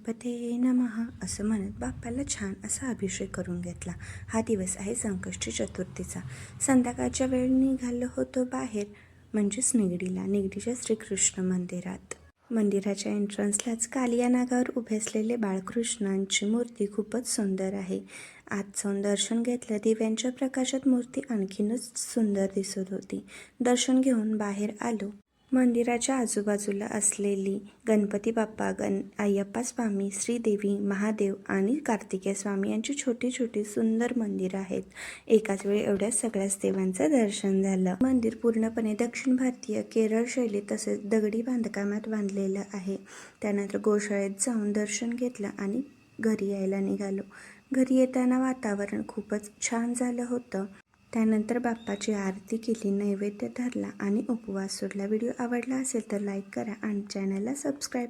गणपते नमः असं म्हणत बाप्पाला छान असा अभिषेक करून घेतला. हा दिवस आहे संकष्टी चतुर्थीचा. संध्याकाळच्या वेळ निघालो होतो बाहेर, म्हणजेच निगडीच्या श्रीकृष्ण मंदिरात. मंदिराच्या एंट्रन्सलाच कालिया नागावर उभे असलेले बाळकृष्णांची मूर्ती खूपच सुंदर आहे. आत जाऊन दर्शन घेतलं. दिव्यांच्या प्रकाशात मूर्ती आणखीनच सुंदर दिसत होती. दर्शन घेऊन बाहेर आलो. मंदिराच्या आजूबाजूला असलेली गणपती बाप्पा, अय्यप्पा स्वामी, श्रीदेवी, महादेव आणि कार्तिकेय स्वामी यांची छोटी छोटी सुंदर मंदिरं आहेत. एकाच वेळी एवढ्या सगळ्याच देवांचं दर्शन झालं. मंदिर पूर्णपणे दक्षिण भारतीय केरळ शैलीत तसेच दगडी बांधकामात बांधलेलं आहे. त्यानंतर गोशाळेत जाऊन दर्शन घेतलं आणि घरी यायला निघालो. घरी येताना वातावरण खूपच छान झालं होतं. त्यानंतर बाप्पाची आरती केली, नैवेद्य धरला आणि उपवास सोडला. व्हिडिओ आवडला असेल तर लाईक करा आणि चॅनलला सबस्क्राईब